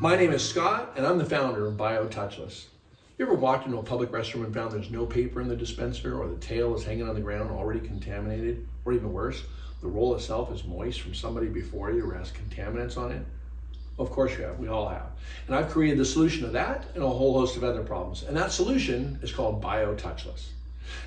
My name is Scott, and I'm the founder of BIOtouchless. You ever walked into a public restroom and found there's no paper in the dispenser, or the tail is hanging on the ground already contaminated, or even worse, the roll itself is moist from somebody before you or has contaminants on it? Of course you have, we all have. And I've created the solution to that and a whole host of other problems. And that solution is called BIOtouchless.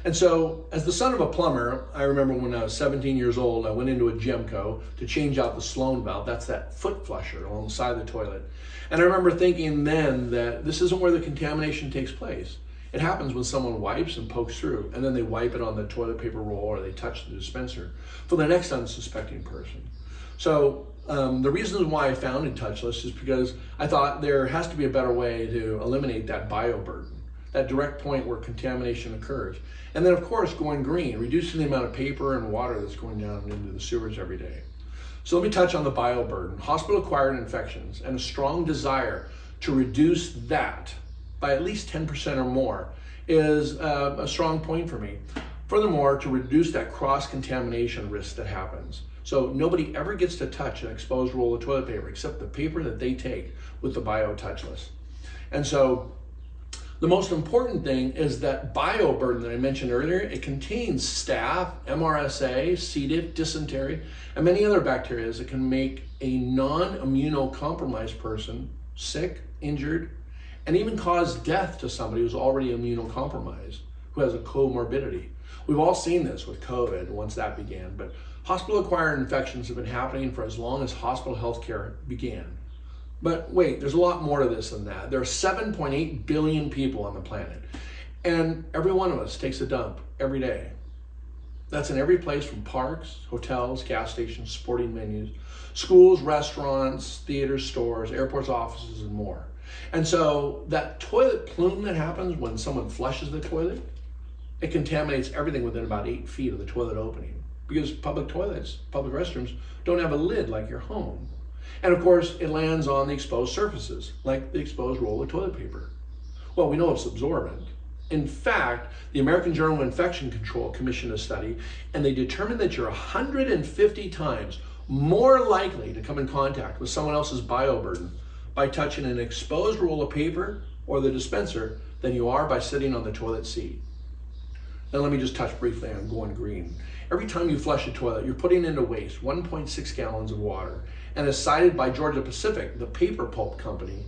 And so, as the son of a plumber, I remember when I was 17 years old, I went into a Gemco to change out the Sloan valve. That's that foot flusher along the side of the toilet. And I remember thinking then that this isn't where the contamination takes place. It happens when someone wipes and pokes through, and then they wipe it on the toilet paper roll or they touch the dispenser for the next unsuspecting person. So the reason why I founded Touchless is because I thought there has to be a better way to eliminate that bio burden, that direct point where contamination occurs. And then of course going green, reducing the amount of paper and water that's going down into the sewers every day. So let me touch on the bio burden, hospital-acquired infections, and a strong desire to reduce that by at least 10% or more is a strong point for me. Furthermore, to reduce that cross-contamination risk that happens. So nobody ever gets to touch an exposed roll of toilet paper except the paper that they take with the BIOtouchless. And so the most important thing is that bio burden that I mentioned earlier. It contains staph, MRSA, C. diff, dysentery, and many other bacteria that can make a non-immunocompromised person sick, injured, and even cause death to somebody who's already immunocompromised, who has a comorbidity. We've all seen this with COVID once that began, but hospital-acquired infections have been happening for as long as hospital healthcare began. But wait, there's a lot more to this than that. There are 7.8 billion people on the planet, and every one of us takes a dump every day. That's in every place from parks, hotels, gas stations, sporting venues, schools, restaurants, theaters, stores, airports, offices, and more. And so that toilet plume that happens when someone flushes the toilet, it contaminates everything within about 8 feet of the toilet opening, because public toilets, public restrooms, don't have a lid like your home. And of course, it lands on the exposed surfaces, like the exposed roll of toilet paper. Well, we know it's absorbent. In fact, the American Journal of Infection Control commissioned a study, and they determined that you're 150 times more likely to come in contact with someone else's bioburden by touching an exposed roll of paper or the dispenser than you are by sitting on the toilet seat. Now let me just touch briefly on going green. Every time you flush a toilet, you're putting into waste 1.6 gallons of water. And as cited by Georgia Pacific, the paper pulp company,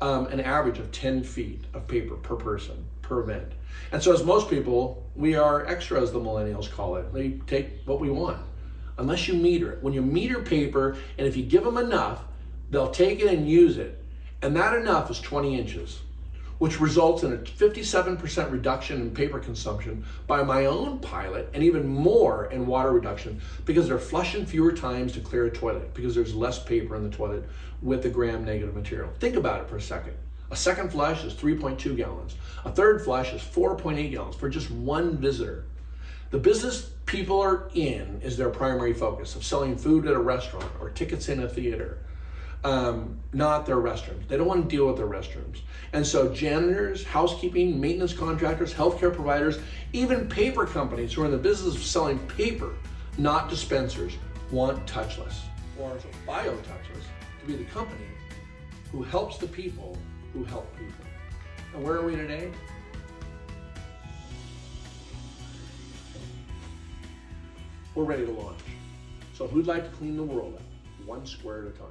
an average of 10 feet of paper per person, per event. And so as most people, we are extras, the millennials call it. They take what we want, unless you meter it. When you meter paper, and if you give them enough, they'll take it and use it. And that enough is 20 inches. Which results in a 57% reduction in paper consumption by my own pilot, and even more in water reduction, because they're flushing fewer times to clear a toilet, because there's less paper in the toilet with the gram-negative material. Think about it for a second. A second flush is 3.2 gallons. A third flush is 4.8 gallons for just one visitor. The business people are in is their primary focus of selling food at a restaurant or tickets in a theater. Not their restrooms. They don't want to deal with their restrooms. And so janitors, housekeeping, maintenance contractors, healthcare providers, even paper companies who are in the business of selling paper, not dispensers, want Touchless, or BIOtouchless, to be the company who helps the people who help people. And where are we today? We're ready to launch. So who'd like to clean the world up, one square at a time?